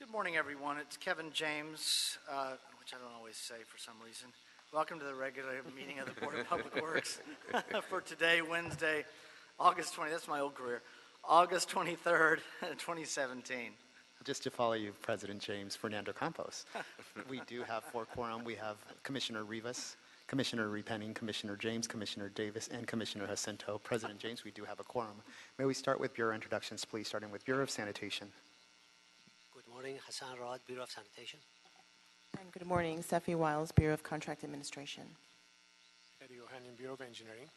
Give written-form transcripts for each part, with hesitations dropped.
Good morning, everyone. It's Kevin James, which I don't always say for some reason. Welcome to the regular meeting of the Board of Public Works for today, Wednesday, August 20th. That's my old career. August 23rd, 2017. Just to follow you, President James, Fernando Campos. We do have for quorum. We have Commissioner Rivas, Commissioner Repenning, Commissioner James, Commissioner Davis, and Commissioner Jacinto. President James, we do have a quorum. May we start with Bureau introductions, please, starting with Bureau of Sanitation. Good morning, Hassan Rod, Bureau of Sanitation. And good morning, Sefi Wiles, Bureau of Contract Administration. Eddie Ohanian, Bureau of Engineering.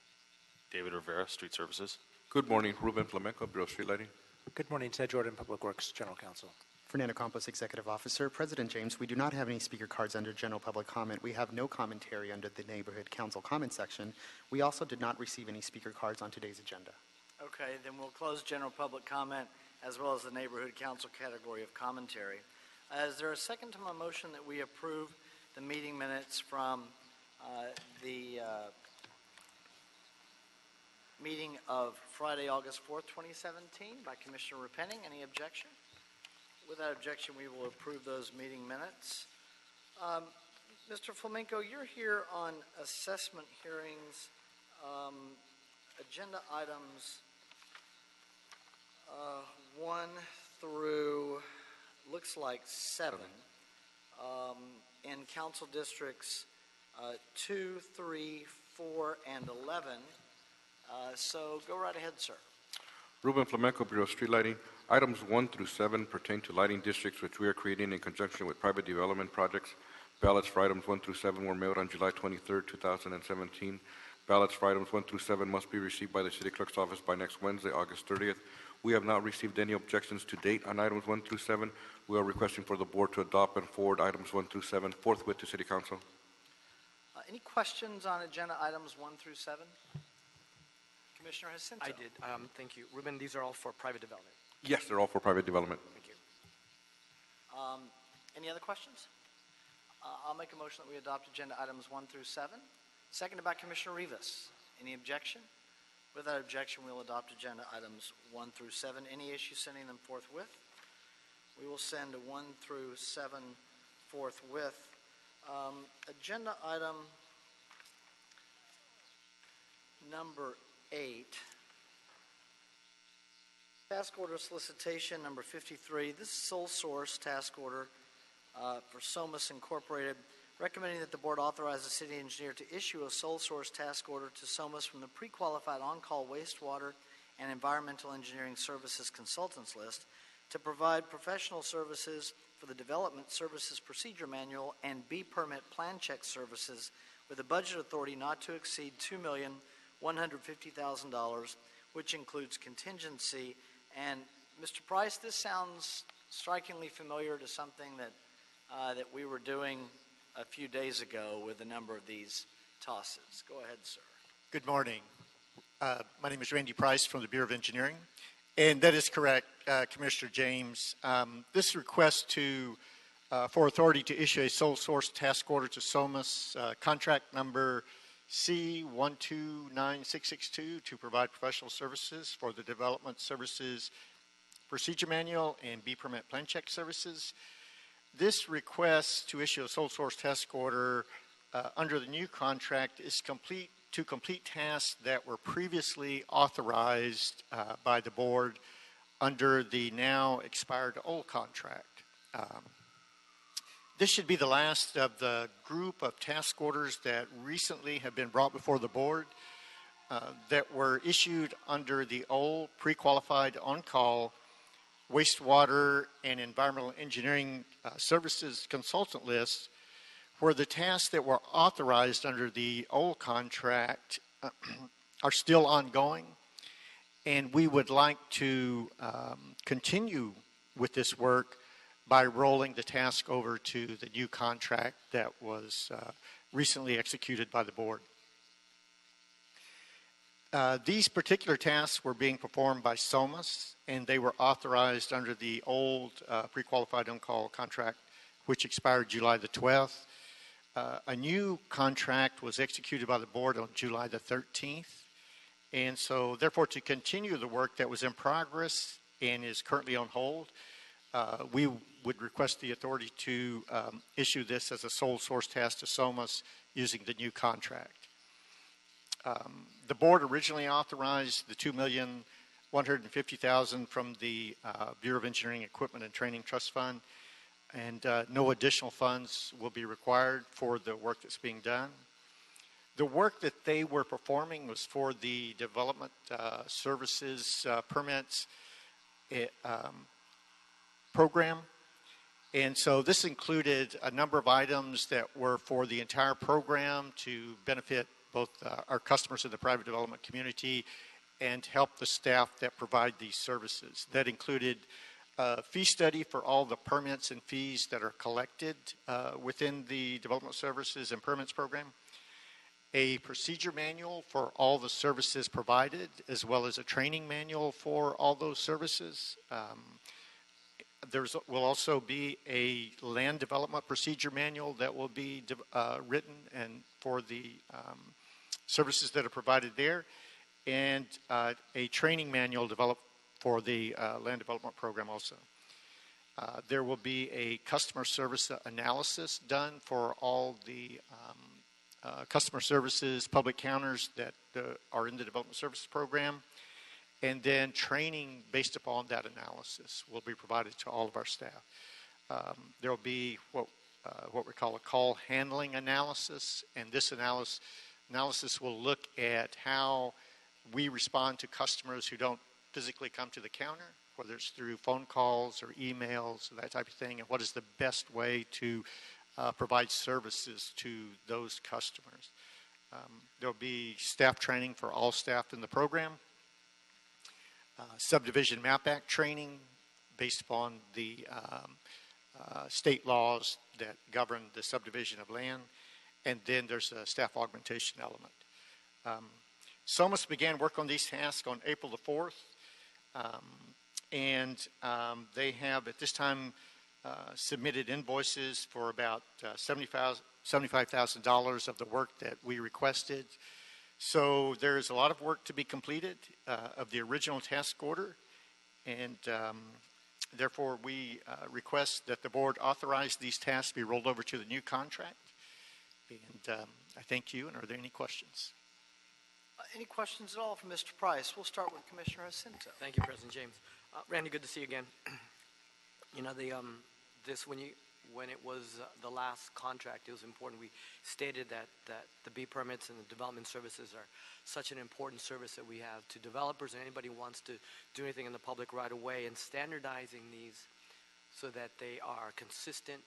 David Rivera, Street Services. Good morning, Ruben Flamenco, Bureau of Street Lighting. Good morning, Ted Jordan, Public Works, General Counsel. Fernando Campos, Executive Officer. President James, we do not have any speaker cards under general public comment. We have no commentary under the Neighborhood Council comment section. We also did not receive any speaker cards on today's agenda. Okay, then we'll close general public comment as well as the Neighborhood Council category of commentary. Is there a second to my motion that we approve the meeting minutes from the meeting of Friday, August 4th, 2017 by Commissioner Repenning? Any objection? Without objection, we will approve those meeting minutes. Mr. Flamenco, you're here on assessment hearings, agenda items 1 through, looks like 7, in council districts 2, 3, 4, and 11. So go right ahead, sir. Ruben Flamenco, Bureau of Street Lighting. Items 1 through 7 pertain to lighting districts which we are creating in conjunction with private development projects. Ballots for items 1 through 7 were mailed on July 23rd, 2017. Ballots for items 1 through 7 must be received by the City Clerk's office by next Wednesday, August 30th. We have not received any objections to date on items 1 through 7. We are requesting for the board to adopt and forward items 1 through 7 forthwith to City Council. Any questions on agenda items 1 through 7? Commissioner Jacinto. I did. Thank you. Ruben, these are all for private development. Yes, they're all for private development. Thank you. Any other questions? I'll make a motion that we adopt agenda items 1 through 7. Seconded by Commissioner Rivas. Any objection? Without objection, we'll adopt agenda items 1 through 7. Any issue sending them forthwith? We will send 1 through 7 forthwith. Agenda item number 8. Task order solicitation number 53. This is sole source task order for Somas Incorporated, recommending that the board authorize the city engineer to issue a sole source task order to Somas from the pre-qualified on-call wastewater and environmental engineering services consultants list to provide professional services for the development services procedure manual and B permit plan check services with a budget authority not to exceed $2,150,000, which includes contingency. And Mr. Price, this sounds strikingly familiar to something that that we were doing a few days ago with a number of these tosses. Go ahead, sir. Good morning. My name is Randy Price from the Bureau of Engineering. And that is correct, Commissioner James. This request for authority to issue a sole source task order to SOMAS, contract number C129662, to provide professional services for the development services procedure manual and B permit plan check services. This request to issue a sole source task order under the new contract is to complete tasks that were previously authorized by the board under the now expired old contract. This should be the last of the group of task orders that recently have been brought before the board that were issued under the old pre-qualified on-call wastewater and environmental engineering services consultant list, where the tasks that were authorized under the old contract are still ongoing. And we would like to continue with this work by rolling the task over to the new contract that was recently executed by the board. These particular tasks were being performed by SOMAS, and they were authorized under the old pre-qualified on-call contract, which expired July the 12th. A new contract was executed by the board on July the 13th. And so, therefore, to continue the work that was in progress and is currently on hold, we would request the authority to issue this as a sole source task to SOMAS using the new contract. The board originally authorized the $2,150,000 from the Bureau of Engineering Equipment and Training Trust Fund, and no additional funds will be required for the work that's being done. The work that they were performing was for the development services permits program. And so this included a number of items that were for the entire program to benefit both our customers in the private development community and help the staff that provide these services. That included a fee study for all the permits and fees that are collected within the development services and permits program, a procedure manual for all the services provided, as well as a training manual for all those services. There will also be a land development procedure manual that will be written and for the services that are provided there, and a training manual developed for the land development program also. There will be a customer service analysis done for all the customer services public counters that are in the development services program. And then training based upon that analysis will be provided to all of our staff. There will be what we call a call handling analysis, and this analysis will look at how we respond to customers who don't physically come to the counter, whether it's through phone calls or emails, that type of thing, and what is the best way to provide services to those customers. There will be staff training for all staff in the program. Subdivision MAP Act training based upon the state laws that govern the subdivision of land, and then there's a staff augmentation element. SOMAS began work on these tasks on April the 4th, and they have at this time submitted invoices for about $75,000 of the work that we requested. So there's a lot of work to be completed of the original task order, and therefore we request that the board authorize these tasks be rolled over to the new contract. And I thank you, and are there any questions? Any questions at all from Mr. Price? We'll start with Commissioner Jacinto. Thank you, President James. Randy, good to see you again. You know, when it was the last contract, it was important. We stated that the B permits and the development services are such an important service that we have to developers and anybody who wants to do anything in the public right away, and standardizing these so that they are consistent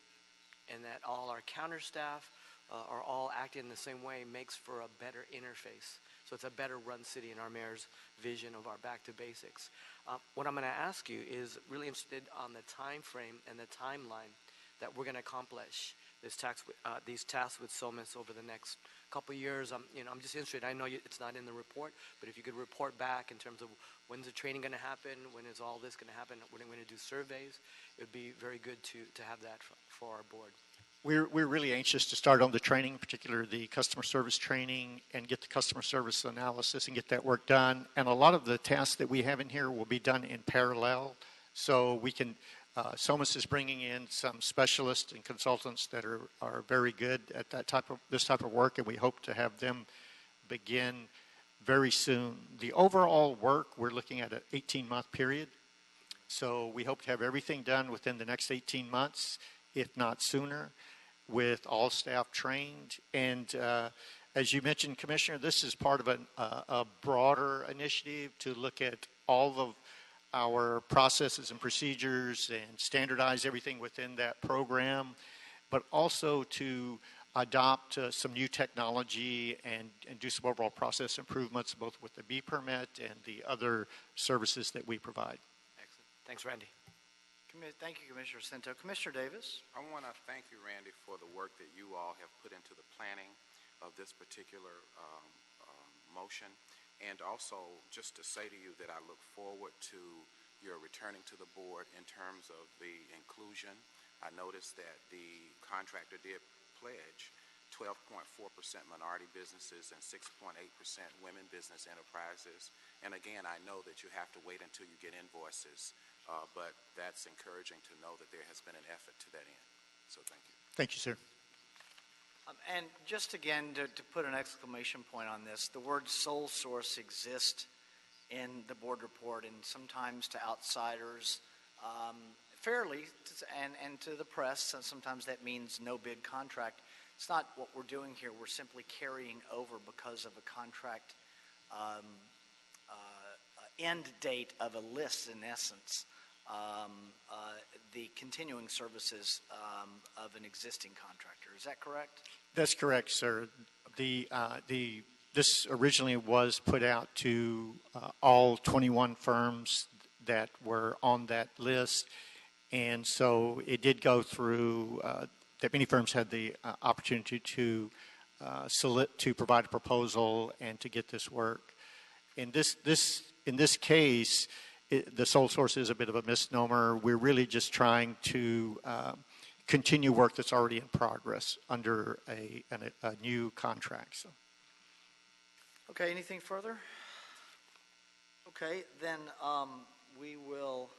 and that all our counter staff are all acting in the same way makes for a better interface. So it's a better run city in our mayor's vision of our back to basics. What I'm going to ask you is really interested on the time frame and the timeline that we're going to accomplish these tasks with SOMAS over the next couple of years. I'm just interested. I know it's not in the report, but if you could report back in terms of when's the training going to happen, when is all this going to happen, when are we going to do surveys, it would be very good to have that for our board. We're really anxious to start on the training, particularly the customer service training, and get the customer service analysis and get that work done. And a lot of the tasks that we have in here will be done in parallel, so we can. SOMAS is bringing in some specialists and consultants that are very good at this type of work, and we hope to have them begin very soon. The overall work, we're looking at an 18-month period, so we hope to have everything done within the next 18 months, if not sooner, with all staff trained. And as you mentioned, Commissioner, this is part of a broader initiative to look at all of our processes and procedures and standardize everything within that program, but also to adopt some new technology and do some overall process improvements, both with the B permit and the other services that we provide. Excellent. Thanks, Randy. Thank you, Commissioner Jacinto. Commissioner Davis? I want to thank you, Randy, for the work that you all have put into the planning of this particular motion. And also, just to say to you that I look forward to your returning to the board in terms of the inclusion. I noticed that the contractor did pledge 12.4% minority businesses and 6.8% women business enterprises. And again, I know that you have to wait until you get invoices but that's encouraging to know that there has been an effort to that end. So thank you. Thank you, sir. And just again, to put an exclamation point on this, the word sole source exists in the board report, and sometimes to outsiders, fairly, and to the press, and sometimes that means no bid contract. It's not what we're doing here. We're simply carrying over because of a contract end date of a list, in essence, the continuing services of an existing contractor. Is that correct? That's correct, sir. This originally was put out to all 21 firms that were on that list, and so it did go through. That many firms had the opportunity to provide a proposal and to get this work. In this case, the sole source is a bit of a misnomer. We're really just trying to continue work that's already in progress under a new contract. So. Okay, anything further? Okay, then we will,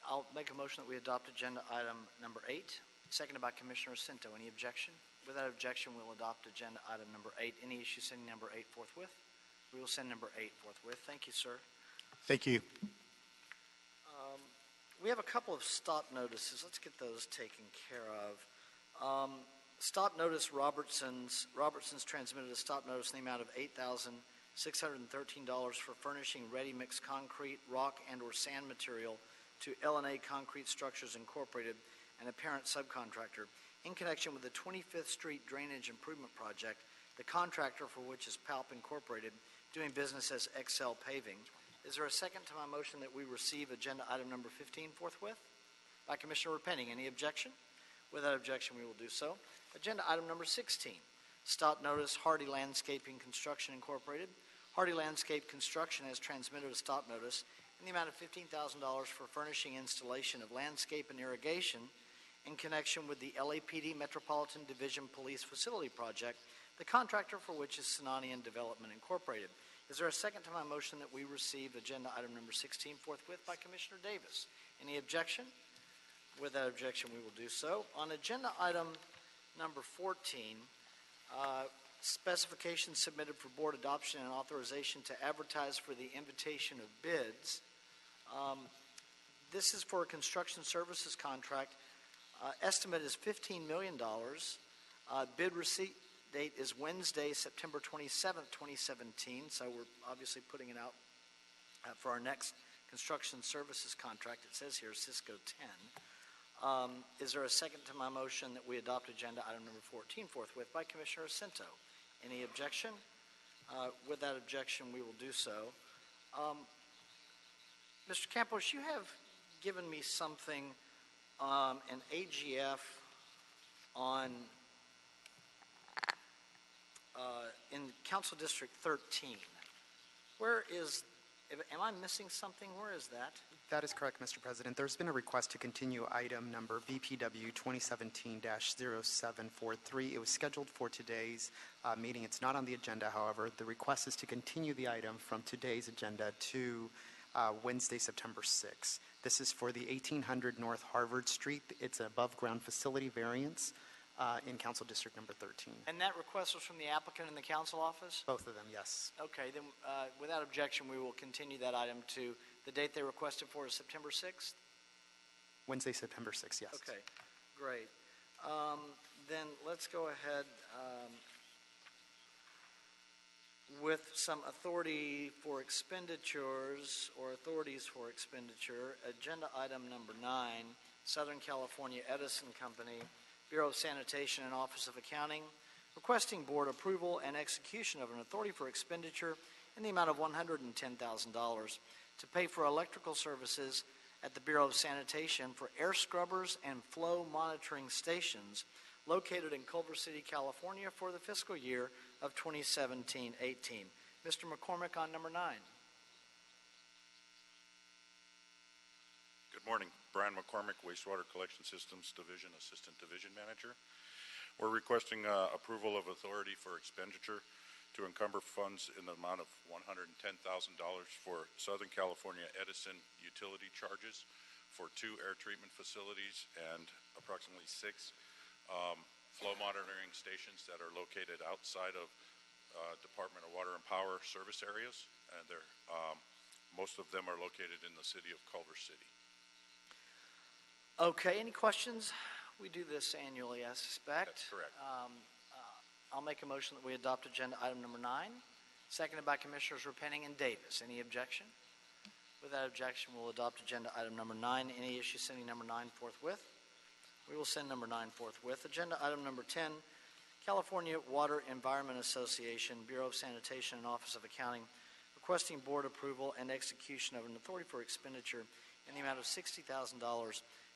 I'll make a motion that we adopt agenda item number 8, seconded by Commissioner Cinto. Any objection? Without objection, we'll adopt agenda item number 8. Any issue sending number 8 forthwith? We will send number 8 forthwith. Thank you, sir. Thank you. We have a couple of stop notices. Let's get those taken care of. Stop notice Robertson's transmitted a stop notice in the amount of $8,613 for furnishing ready-mix concrete, rock, and/or sand material to L&A Concrete Structures Incorporated, an apparent subcontractor, in connection with the 25th Street Drainage Improvement Project, the contractor for which is PALP Incorporated, doing business as XL Paving. Is there a second to my motion that we receive agenda item number 15 forthwith? By Commissioner Repenning. Any objection? Without objection, we will do so. Agenda item number 16, stop notice Hardy Landscaping Construction Incorporated. Hardy Landscape Construction has transmitted a stop notice in the amount of $15,000 for furnishing installation of landscape and irrigation in connection with the LAPD Metropolitan Division Police Facility Project, the contractor for which is Sinanian Development Incorporated. Is there a second to my motion that we receive agenda item number 16 forthwith by Commissioner Davis? Any objection? Without objection, we will do so. On agenda item number 14, specifications submitted for board adoption and authorization to advertise for the invitation of bids. This is for a construction services contract. Estimate is $15 million. Bid receipt date is Wednesday, September 27th, 2017. So we're obviously putting it out for our next construction services contract. It says here Cisco 10. Is there a second to my motion that we adopt agenda item number 14 forthwith by Commissioner Cinto? Any objection? Without objection, we will do so. Mr. Campos, you have given me something, an AGF on in Council District 13. Where is, am I missing something? Where is that? That is correct, Mr. President. There's been a request to continue item number BPW 2017-0743. It was scheduled for today's meeting. It's not on the agenda, however. The request is to continue the item from today's agenda to Wednesday, September 6th. This is for the 1800 North Harvard Street. It's an above-ground facility variance in Council District number 13. And that request was from the applicant in the council office? Both of them, yes. Okay, then without objection, we will continue that item to the date they requested for is September 6th? Wednesday, September 6th, yes. Okay, great. Then let's go ahead with some authority for expenditures or authorities for expenditure. Agenda item number 9, Southern California Edison Company, Bureau of Sanitation and Office of Accounting, requesting board approval and execution of an authority for expenditure in the amount of $110,000 to pay for electrical services at the Bureau of Sanitation for air scrubbers and flow monitoring stations located in Culver City, California for the fiscal year of 2017-18. Mr. McCormick on number 9. Good morning. Brian McCormick, Wastewater Collection Systems Division, Assistant Division Manager. We're requesting approval of authority for expenditure to encumber funds in the amount of $110,000 for Southern California Edison utility charges for 2 air treatment facilities and approximately 6 flow monitoring stations that are located outside of Department of Water and Power service areas, and most of them are located in the city of Culver City. Okay, any questions? We do this annually, I suspect. That's correct. I'll make a motion that we adopt agenda item number 9, seconded by Commissioners Repenning and Davis. Any objection? Without objection, we'll adopt agenda item number 9. Any issue sending number 9 forthwith? We will send number 9 forthwith. Agenda item number 10, California Water Environment Association, Bureau of Sanitation and Office of Accounting, requesting board approval and execution of an authority for expenditure in the amount of $60,000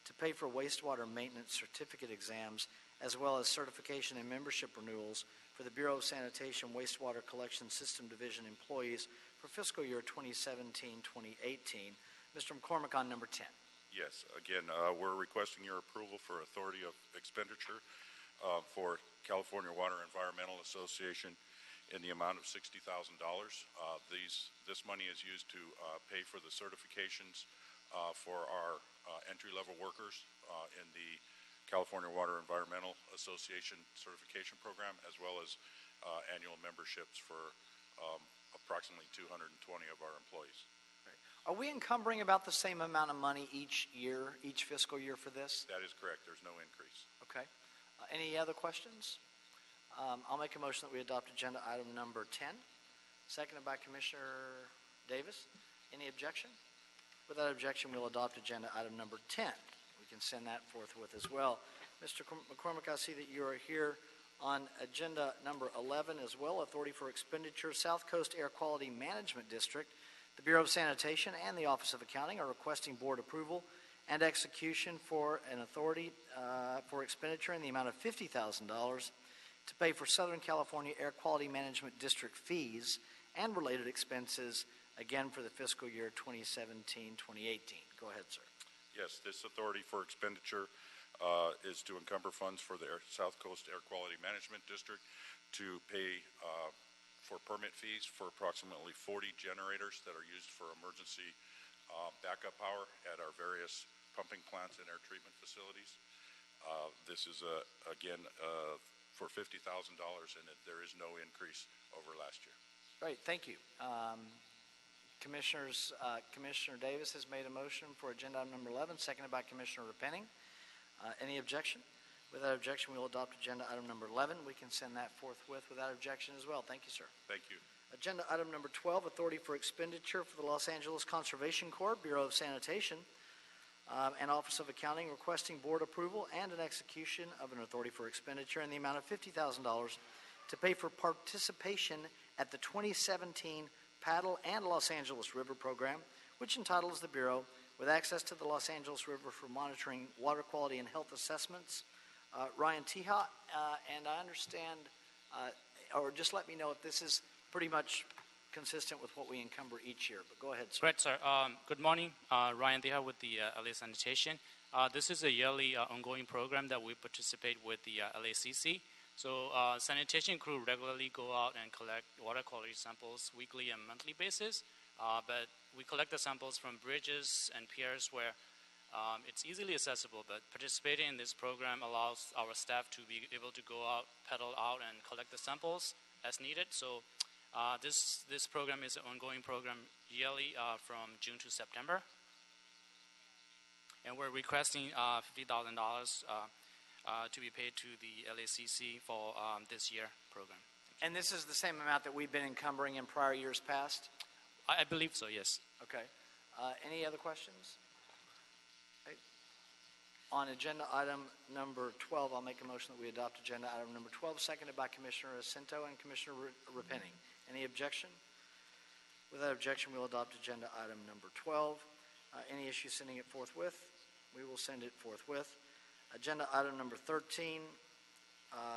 to pay for wastewater maintenance certificate exams, as well as certification and membership renewals for the Bureau of Sanitation Wastewater Collection System Division employees for fiscal year 2017-2018. Mr. McCormick on number 10. Yes, again, we're requesting your approval for authority of expenditure for California Water Environmental Association in the amount of $60,000. This money is used to pay for the certifications for our entry-level workers in the California Water Environmental Association certification program, as well as annual memberships for approximately 220 of our employees. Are we encumbering about the same amount of money each year, each fiscal year for this? That is correct. There's no increase. Okay. Any other questions? I'll make a motion that we adopt agenda item number 10, seconded by Commissioner Davis. Any objection? Without objection, we'll adopt agenda item number 10. We can send that forthwith as well. Mr. McCormick, I see that you are here on agenda number 11 as well, authority for expenditure, South Coast Air Quality Management District. The Bureau of Sanitation and the Office of Accounting are requesting board approval and execution for an authority for expenditure in the amount of $50,000 to pay for Southern California Air Quality Management District fees and related expenses, again for the fiscal year 2017-2018. Go ahead, sir. Yes, this authority for expenditure is to encumber funds for the South Coast Air Quality Management District to pay for permit fees for approximately 40 generators that are used for emergency backup power at our various pumping plants and air treatment facilities. This is, again, for $50,000, and there is no increase over last year. Great, thank you. Commissioner Davis has made a motion for agenda item number 11, seconded by Commissioner Repenning. Any objection? Without objection, we will adopt agenda item number 11. We can send that forthwith without objection as well. Thank you, sir. Thank you. Agenda item number 12, authority for expenditure for the Los Angeles Conservation Corps, Bureau of Sanitation, and Office of Accounting, requesting board approval and an execution of an authority for expenditure in the amount of $50,000 to pay for participation at the 2017 Paddle and Los Angeles River program, which entitles the Bureau with access to the Los Angeles River for monitoring water quality and health assessments. Ryan Teha, and I understand, or just let me know if this is pretty much consistent with what we encumber each year, but go ahead, sir. Great, sir. Good morning. Ryan Teha with the LA Sanitation. This is a yearly ongoing program that we participate with the LACC. So sanitation crew regularly go out and collect water quality samples weekly and monthly basis, but we collect the samples from bridges and piers where it's easily accessible, but participating in this program allows our staff to be able to go out, pedal out, and collect the samples as needed. So this program is an ongoing program yearly from June to September. And we're requesting $50,000 to be paid to the LACC for this year program. And this is the same amount that we've been encumbering in prior years past? I believe so, yes. Okay. Any other questions? Okay. On agenda item number 12, I'll make a motion that we adopt agenda item number 12, seconded by Commissioner Jacinto and Commissioner Repenning. Any objection? Without objection, we'll adopt agenda item number 12. Any issue sending it forthwith? We will send it forthwith. Agenda item number 13,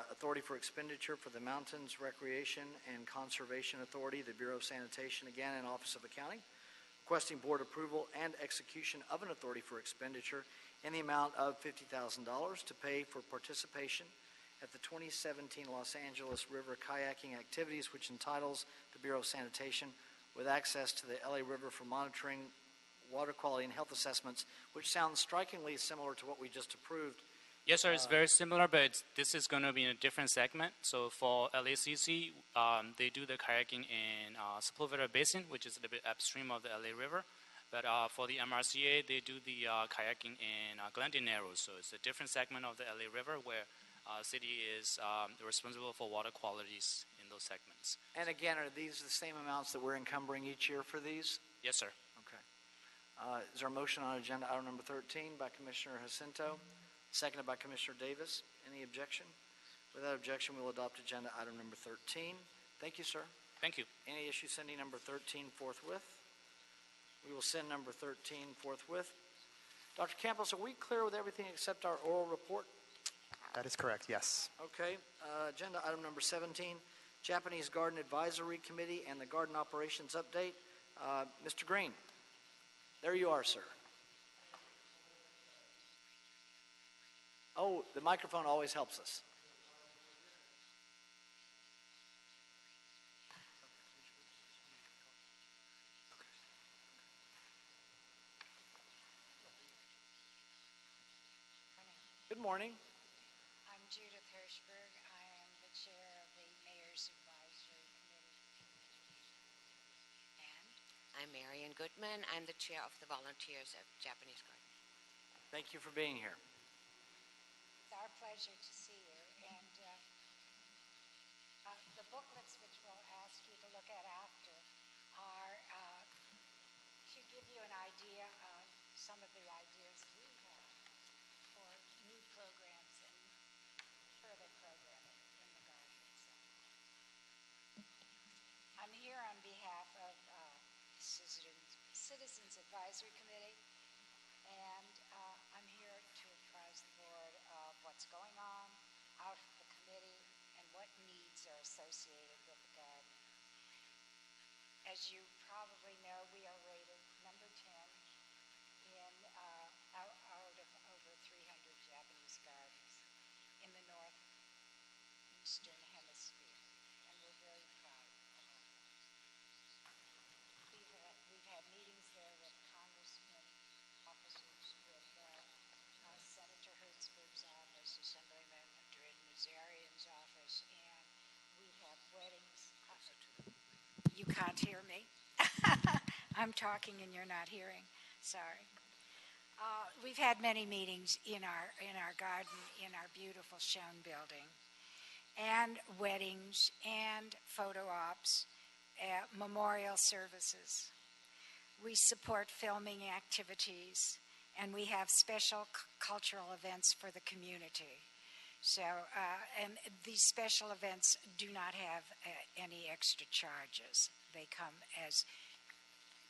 authority for expenditure for the Mountains Recreation and Conservation Authority, the Bureau of Sanitation, again, and Office of Accounting, requesting board approval and execution of an authority for expenditure in the amount of $50,000 to pay for participation at the 2017 Los Angeles River kayaking activities, which entitles the Bureau of Sanitation with access to the LA River for monitoring water quality and health assessments, which sounds strikingly similar to what we just approved. Yes, sir. It's very similar, but this is going to be in a different segment. So for LACC, they do the kayaking in Sepulveda Basin, which is a little bit upstream of the LA River. But for the MRCA, they do the kayaking in Glendale Narrows. So it's a different segment of the LA River where city is responsible for water qualities in those segments. And again, are these the same amounts that we're encumbering each year for these? Yes, sir. Okay. Is there a motion on agenda item number 13 by Commissioner Jacinto, seconded by Commissioner Davis? Any objection? Without objection, we'll adopt agenda item number 13. Thank you, sir. Thank you. Any issue sending number 13 forthwith? We will send number 13 forthwith. Dr. Campos, are we clear with everything except our oral report? That is correct, yes. Okay. Agenda item number 17, Japanese Garden Advisory Committee and the Garden Operations Update. Mr. Green, there you are, sir. Oh, the microphone always helps us. Good morning. I'm Judith Hirschberg. I am the chair of the Mayor's Advisory Committee. And I'm Marion Goodman. I'm the chair of the Volunteers of Japanese Garden. Thank you for being here. it's our pleasure to see you. And the booklets which we'll ask you to look at after are to give you an idea of some of the ideas we have for new programs and further programming in the garden itself. I'm here on behalf of Citizens Advisory Committee, and I'm here to apprise the board of what's going on out of the committee and what needs are associated with the garden. As you probably know, we are rated number 10 in out of over 300 Japanese gardens in the northeastern hemisphere, and we're very proud of that. We've had meetings there with congressmen, officers, with Senator Hertzberg's office, Assemblyman Madrid Nazarian's office, and we have weddings. You can't hear me. I'm talking and you're not hearing. Sorry. We've had many meetings in our garden, in our beautiful Schoen building, and weddings and photo ops, memorial services. We support filming activities, and we have special cultural events for the community. So, and these special events do not have any extra charges. They come as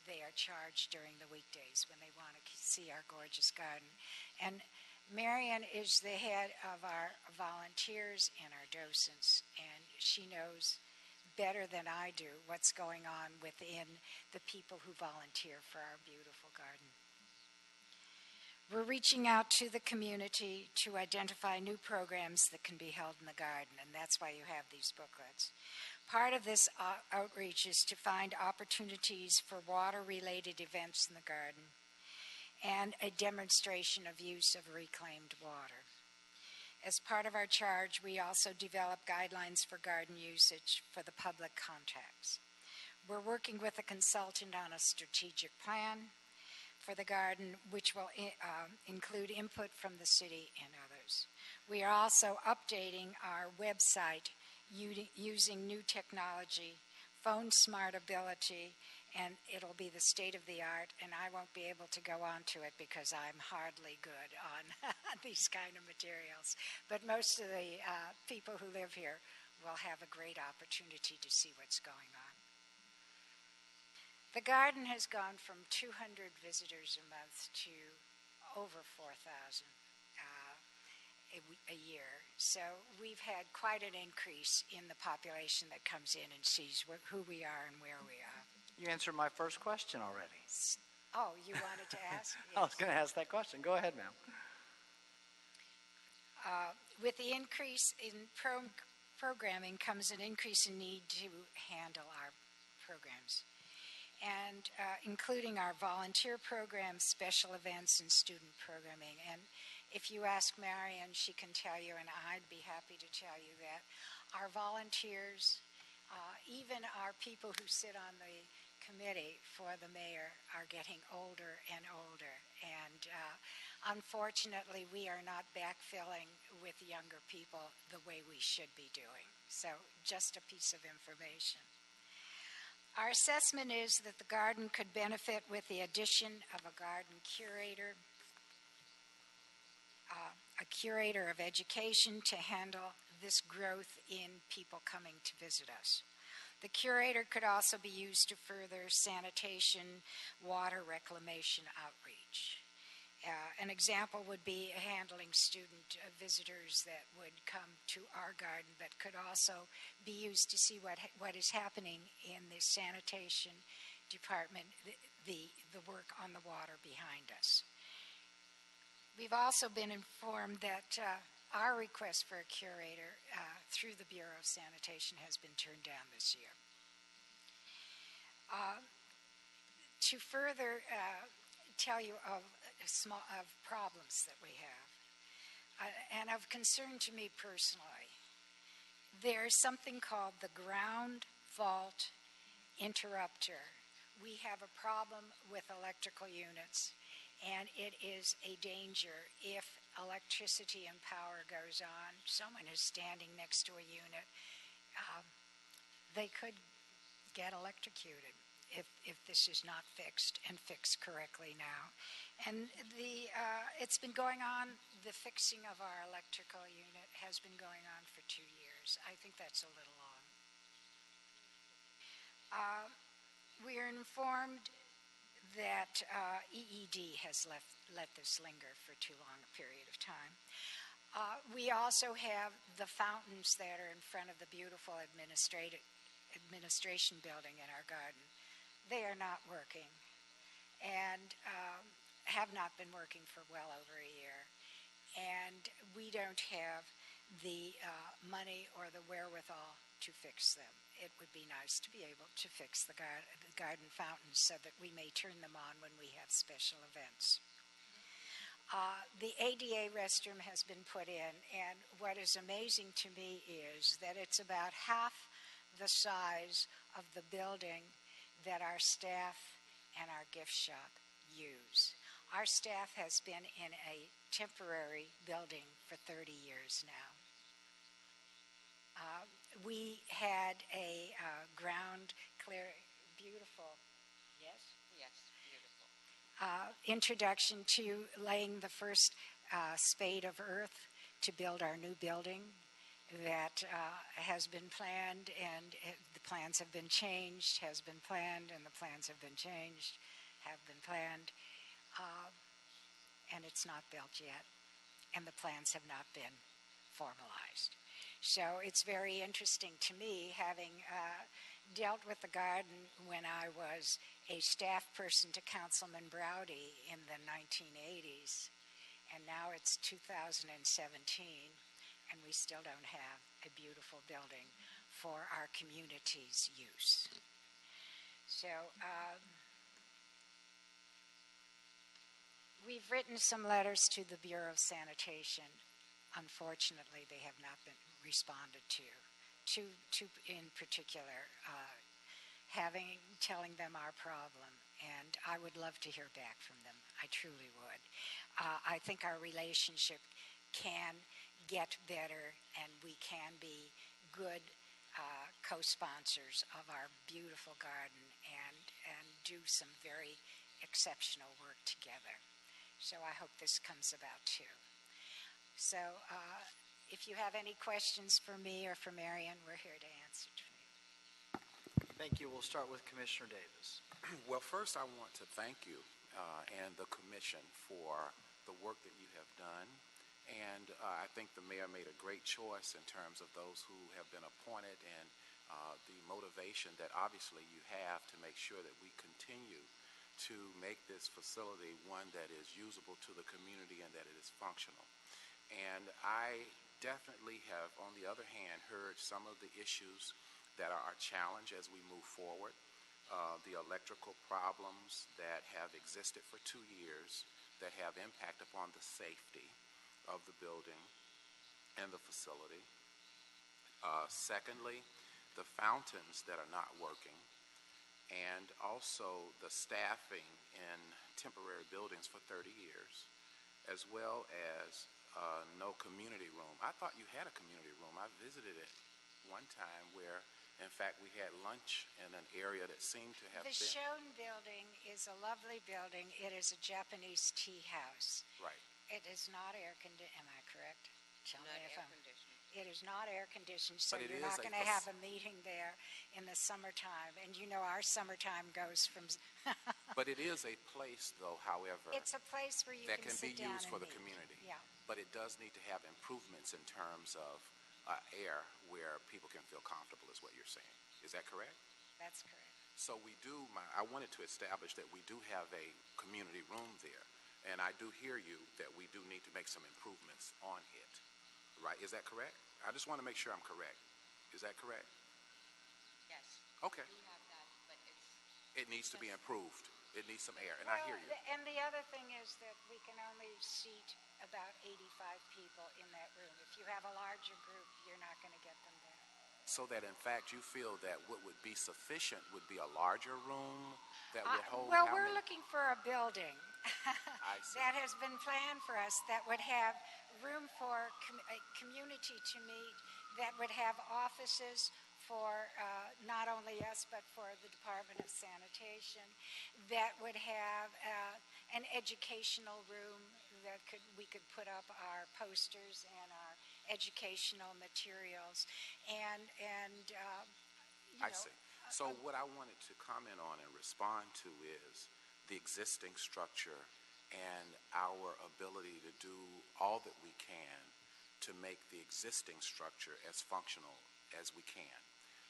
they are charged during the weekdays when they want to see our gorgeous garden. And Marion is the head of our volunteers and our docents, and she knows better than I do what's going on within the people who volunteer for our beautiful garden. We're reaching out to the community to identify new programs that can be held in the garden, and that's why you have these booklets. Part of this outreach is to find opportunities for water-related events in the garden and a demonstration of use of reclaimed water. As part of our charge, we also develop guidelines for garden usage for the public contacts. We're working with a consultant on a strategic plan for the garden, which will include input from the city and others. We are also updating our website using new technology, phone smart ability, and it'll be the state of the art, and I won't be able to go on to it because I'm hardly good on these kind of materials. But most of the people who live here will have a great opportunity to see what's going on. The garden has gone from 200 visitors a month to over 4,000 a year. So we've had quite an increase in the population that comes in and sees who we are and where we are. You answered my first question already. Oh, you wanted to ask? Yes. I was going to ask that question. Go ahead, ma'am. with the increase in programming comes an increase in need to handle our programs, and including our volunteer programs, special events, and student programming. And if you ask Marion, she can tell you, and I'd be happy to tell you that our volunteers, even our people who sit on the committee for the mayor, are getting older and older. And unfortunately, we are not backfilling with younger people the way we should be doing. So just a piece of information. Our assessment is that the garden could benefit with the addition of a garden curator, a curator of education to handle this growth in people coming to visit us. The curator could also be used to further sanitation, water reclamation outreach. An example would be handling student visitors that would come to our garden, but could also be used to see what is happening in the sanitation department, the work on the water behind us. We've also been informed that our request for a curator through the Bureau of Sanitation has been turned down this year. To further tell you of problems that we have, and of concern to me personally, there's something called the ground fault interrupter. We have a problem with electrical units, and it is a danger if electricity and power goes on. Someone is standing next to a unit. They could get electrocuted if this is not fixed and fixed correctly now. And it's been going on, the fixing of our electrical unit has been going on for 2 years. I think that's a little long. We are informed that EED has let this linger for too long a period of time. We also have the fountains that are in front of the beautiful administration building in our garden. They are not working and have not been working for well over a year. And we don't have the money or the wherewithal to fix them. It would be nice to be able to fix the garden fountains so that we may turn them on when we have special events. The ADA restroom has been put in, and what is amazing to me is that it's about half the size of the building that our staff and our gift shop use. Our staff has been in a temporary building for 30 years now. We had a ground clear, beautiful, yes? Yes, beautiful. Introduction to laying the first spade of earth to build our new building that has been planned, and the plans have been changed, has been planned, and the plans have been changed, have been planned, and it's not built yet, and the plans have not been formalized. So it's very interesting to me, having dealt with the garden when I was a staff person to Councilman Browdy in the 1980s, and now it's 2017, and we still don't have a beautiful building for our community's use. So we've written some letters to the Bureau of Sanitation. Unfortunately, they have not been responded to. Two in particular, telling them our problem, and I would love to hear back from them. I truly would. I think our relationship can get better, and we can be good co-sponsors of our beautiful garden and do some very exceptional work together. So I hope this comes about too. So if you have any questions for me or for Marion, we're here to answer to you. Thank you. We'll start with Commissioner Davis. Well, first I want to thank you and the commission for the work that you have done. And I think the mayor made a great choice in terms of those who have been appointed and the motivation that obviously you have to make sure that we continue to make this facility one that is usable to the community and that it is functional. And I definitely have, on the other hand, heard some of the issues that are a challenge as we move forward. The electrical problems that have existed for 2 years that have impact upon the safety of the building and the facility. Secondly, the fountains that are not working, and also the staffing in temporary buildings for 30 years, as well as no community room. I thought you had a community room. I visited it one time where, in fact, we had lunch in an area that seemed to have The been... Schoen building is a lovely building. It is a Japanese tea house. Right. It is not air conditioned. Am I correct? Tell Not me if air I'm... conditioned. It is not air conditioned, so But it you're is not a going to have a meeting there in the summertime. And you know our summertime goes from... But it is a place, though, however, It's a place where you that can can be sit down used and for the meet. community. Yeah. But it does need to have improvements in terms of air where people can feel comfortable, is what you're saying. Is that correct? That's correct. So we do, I wanted to establish that we do have a community room there. And I do hear you that we do need to make some improvements on it. Right? Is that correct? I just want to make sure I'm correct. Is that correct? Yes. Okay. We have that, but It needs to be improved. It needs some air, and I hear you. And the other thing is that we can only seat about 85 people in that room. If you have a larger group, you're not going to get them there. So that, in fact, you feel that what would be sufficient would be a larger room that would hold Well, how we're many? looking for a building I see. that has been planned for us that would have room for a community to meet, that would have offices for not only us but for the Department of Sanitation, that would have an educational room that we could put up our posters and our educational materials, and I see. So what I wanted to comment on and respond to is the existing structure and our ability to do all that we can to make the existing structure as functional as we can.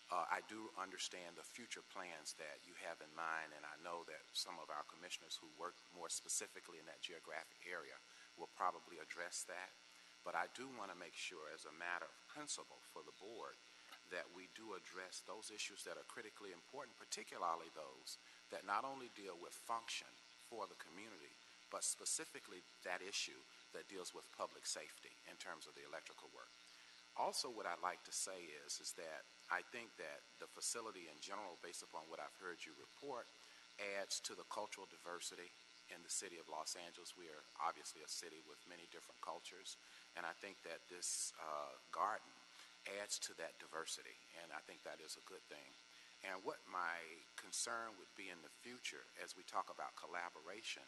I do understand the future plans that you have in mind, and I know that some of our commissioners who work more specifically in that geographic area will probably address that. But I do want to make sure, as a matter of principle for the board, that we do address those issues that are critically important, particularly those that not only deal with function for the community, but specifically that issue that deals with public safety in terms of the electrical work. Also, what I'd like to say is that I think that the facility in general, based upon what I've heard you report, adds to the cultural diversity in the city of Los Angeles. We are obviously a city with many different cultures, and I think that this garden adds to that diversity, and I think that is a good thing. And what my concern would be in the future as we talk about collaboration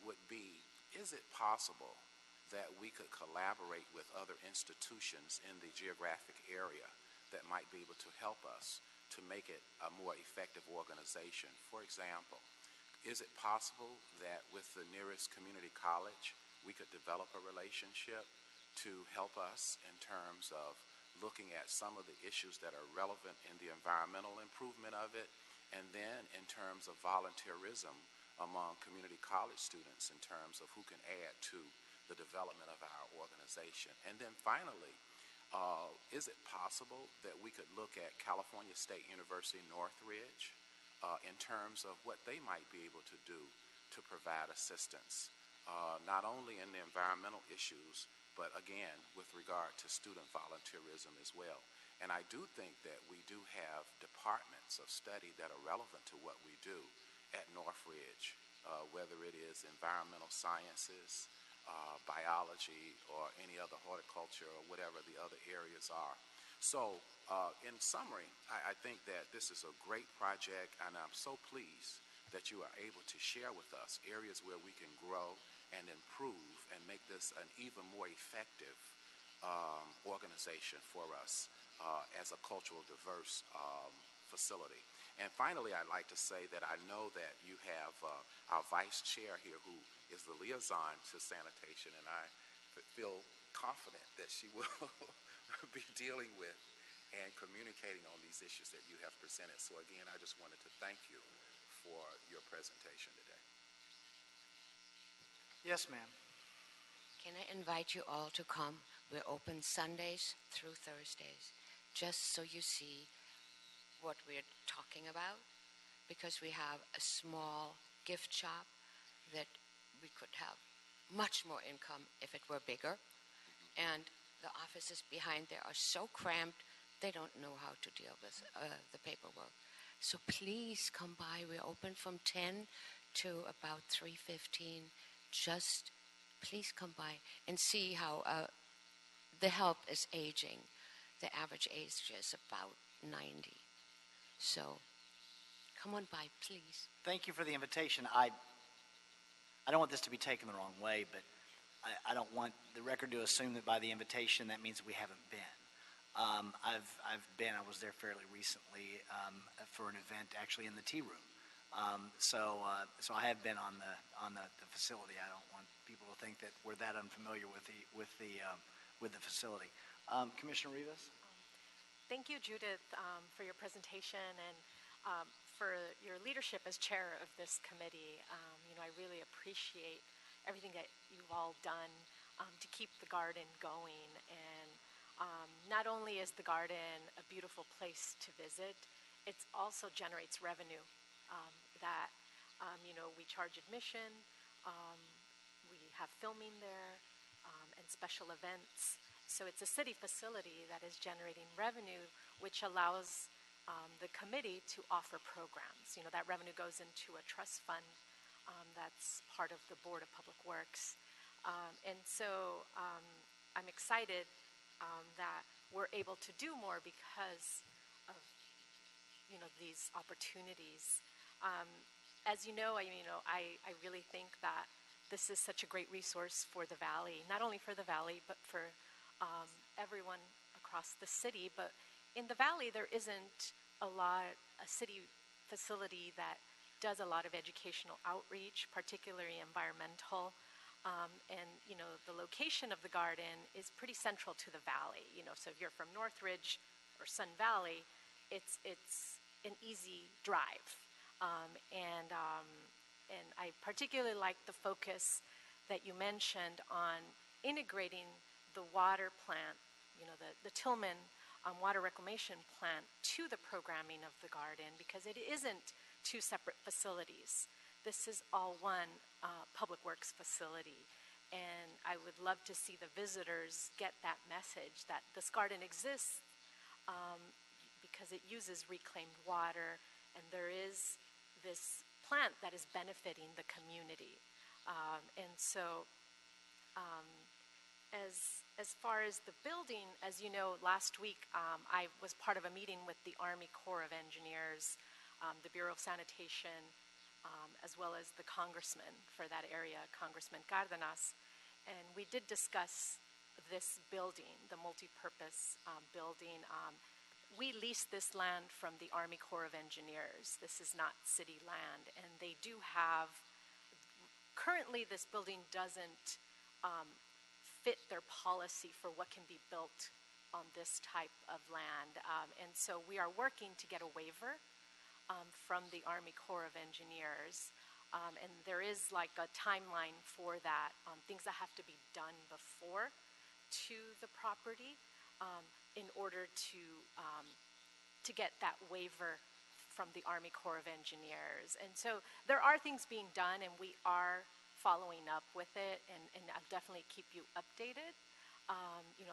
would be, is it possible that we could collaborate with other institutions in the geographic area that might be able to help us to make it a more effective organization? For example, is it possible that with the nearest community college, we could develop a relationship to help us in terms of looking at some of the issues that are relevant in the environmental improvement of it, and then in terms of volunteerism among community college students in terms of who can add to the development of our organization? And then finally, is it possible that we could look at California State University Northridge in terms of what they might be able to do to provide assistance, not only in the environmental issues, but again, with regard to student volunteerism as well? And I do think that we do have departments of study that are relevant to what we do at Northridge, whether it is environmental sciences, biology, or any other horticulture, or whatever the other areas are. So, in summary, I think that this is a great project, and I'm so pleased that you are able to share with us areas where we can grow and improve and make this an even more effective organization for us as a cultural diverse facility. And finally, I'd like to say that I know that you have our vice chair here who is the liaison to sanitation, and I feel confident that she will be dealing with and communicating on these issues that you have presented. So again, I just wanted to thank you for your presentation today. Yes, ma'am. Can I invite you all to come? We're open Sundays through Thursdays, just so you see what we're talking about, because we have a small gift shop that we could have much more income if it were bigger. And the offices behind there are so cramped, they don't know how to deal with the paperwork. So please come by. We're open from 10 to about 3:15. Just please come by and see how the help is aging. The average age is about 90. So come on by, please. Thank you for the invitation. I don't want this to be taken the wrong way, but I don't want the record to assume that by the invitation that means we haven't been. I've been. I was there fairly recently for an event actually in the tea room. So I have been on the facility. I don't want people to think that we're that unfamiliar with the facility. Commissioner Rivas. Thank you, Judith, for your presentation and for your leadership as chair of this committee. I really appreciate everything that you've all done to keep the garden going. And not only is the garden a beautiful place to visit, it also generates revenue that, we charge admission, we have filming there, and special events. So it's a city facility that is generating revenue, which allows the committee to offer programs. That revenue goes into a trust fund that's part of the Board of Public Works. And so I'm excited that we're able to do more because of, these opportunities. As you know, I really think that this is such a great resource for the Valley, not only for the Valley, but for everyone across the city. But in the Valley, there isn't a city facility that does a lot of educational outreach, particularly environmental. And, the location of the garden is pretty central to the Valley. So if you're from Northridge or Sun Valley, it's an easy drive. And I particularly like the focus that you mentioned on integrating the water plant, the Tillman water reclamation plant to the programming of the garden, because it isn't two separate facilities. This is all one public works facility. And I would love to see the visitors get that message that this garden exists because it uses reclaimed water, and there is this plant that is benefiting the community. And so as far as the building, as you know, last week I was part of a meeting with the Army Corps of Engineers, the Bureau of Sanitation, as well as the congressman for that area, Congressman Cardenas. And we did discuss this building, the multi-purpose building. We leased this land from the Army Corps of Engineers. This is not city land. And they do have, currently this building doesn't fit their policy for what can be built on this type of land. And so we are working to get a waiver from the Army Corps of Engineers. And there is like a timeline for that, things that have to be done before to the property in order to get that waiver from the Army Corps of Engineers. And so there are things being done, and we are following up with it, and I'll definitely keep you updated,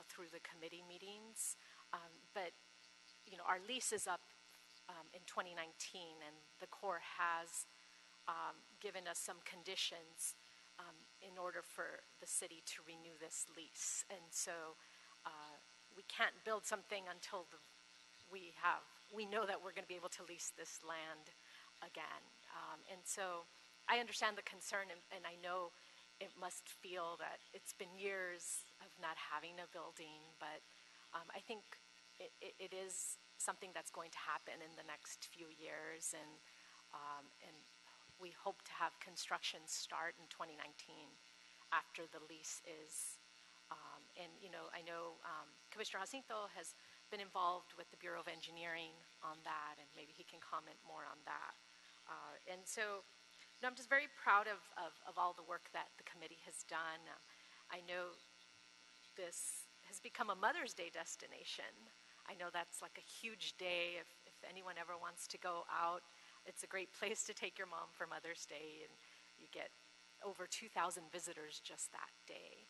through the committee meetings. But, our lease is up in 2019, and the Corps has given us some conditions in order for the city to renew this lease. And so we can't build something until we know that we're going to be able to lease this land again. And so I understand the concern, and I know it must feel that it's been years of not having a building, but I think it is something that's going to happen in the next few years, and we hope to have construction start in 2019 after the lease is. And I know Commissioner Jacinto has been involved with the Bureau of Engineering on that, and maybe he can comment more on that. And so I'm just very proud of all the work that the committee has done. I know this has become a Mother's Day destination. I know that's like a huge day if anyone ever wants to go out. It's a great place to take your mom for Mother's Day, and you get over 2,000 visitors just that day.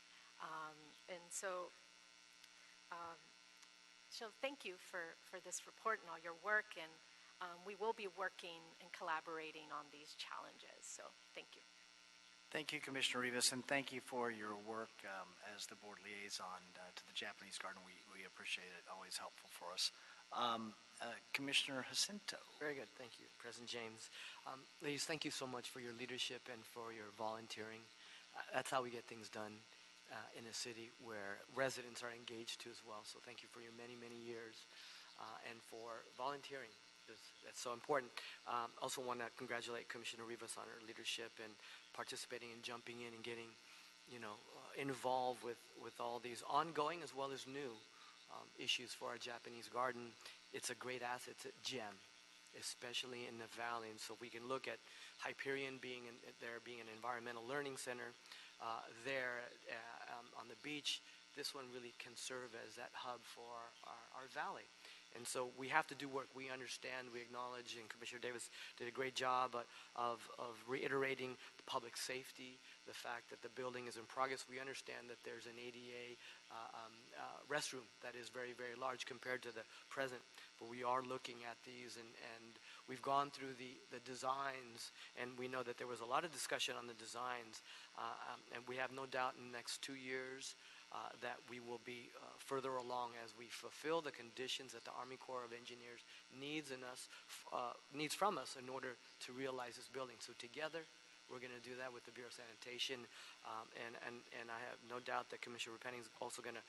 And so thank you for this report and all your work, and we will be working and collaborating on these challenges. So thank you. Thank you, Commissioner Rivas, and thank you for your work as the board liaison to the Japanese Garden. We appreciate it. Always helpful for us. Commissioner Jacinto. Very good. Thank you, President James. Ladies, thank you so much for your leadership and for your volunteering. That's how we get things done in a city where residents are engaged too as well. So thank you for your many, many years and for volunteering. That's so important. Also want to congratulate Commissioner Rivas on her leadership and participating and jumping in and getting, involved with all these ongoing as well as new issues for our Japanese garden. It's a great asset. It's a gem, especially in the valley. And so we can look at Hyperion being an environmental learning center there on the beach. This one really can serve as that hub for our valley. And so we have to do work. We understand, we acknowledge, and Commissioner Davis did a great job of reiterating the public safety, the fact that the building is in progress. We understand that there's an ADA restroom that is very, very large compared to the present. But we are looking at these, and we've gone through the designs, and we know that there was a lot of discussion on the designs, and we have no doubt in the next 2 years that we will be further along as we fulfill the conditions that the Army Corps of Engineers needs from us in order to realize this building. So together, we're going to do that with the Bureau of Sanitation, and I have no doubt that Commissioner Repenning is also going to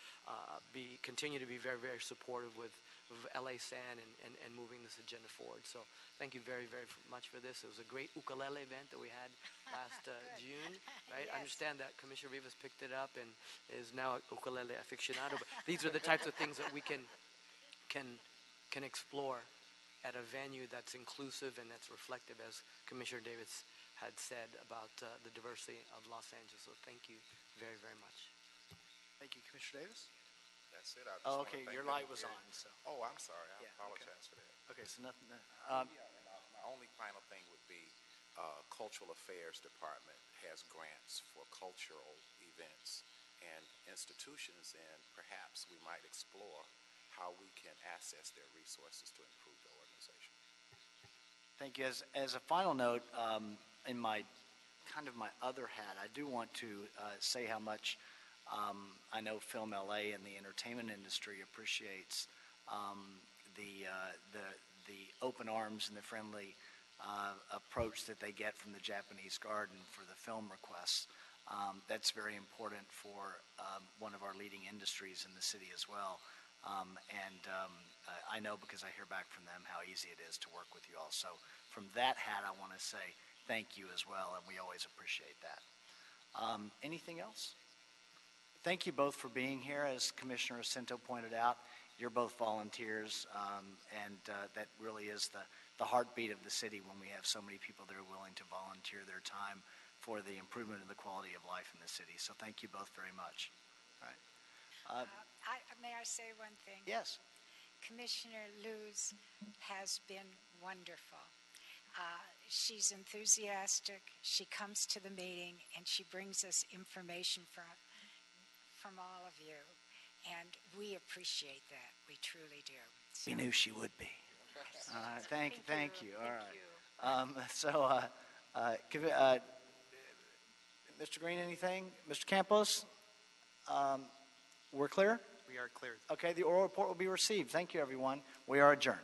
continue to be very, very supportive with LA San and moving this agenda forward. So thank you very, very much for this. It was a great ukulele event that we had last June, right? Yes. I understand that Commissioner Rivas picked it up and is now a ukulele aficionado. But these are the types of things that we can explore at a venue that's inclusive and that's reflective, as Commissioner Davis had said about the diversity of Los Angeles. So thank you very, very much. Thank you, Commissioner Davis. That's it. I just Oh, wanna okay, thank your them light was again. on, so. Oh, I'm sorry. I Yeah, apologize for that. Okay, so nothing. Yeah, and my only final thing would be Cultural Affairs Department has grants for cultural events and institutions, and perhaps we might explore how we can access their resources to improve the organization. Thank you. As a final note, in my other hat, I do want to say how much I know Film LA and the entertainment industry appreciates the open arms and the friendly approach that they get from the Japanese Garden for the film requests. That's very important for one of our leading industries in the city as well. I know because I hear back from them how easy it is to work with you all. So from that hat, I want to say thank you as well, and we always appreciate that. Anything else? Thank you both for being here. As Commissioner Jacinto pointed out, you're both volunteers, and that really is the heartbeat of the city when we have so many people that are willing to volunteer their time for the improvement of the quality of life in the city. So thank you both very much. All right. May I say one thing? Yes. Commissioner Luz has been wonderful. She's enthusiastic. She comes to the meeting and she brings us information from all of you, and we appreciate that. We truly do. We knew she would be. Thank you. All right. Mr. Green, anything? Mr. Campos? We're clear? We are clear. Okay, the oral report will be received. Thank you, everyone. We are adjourned.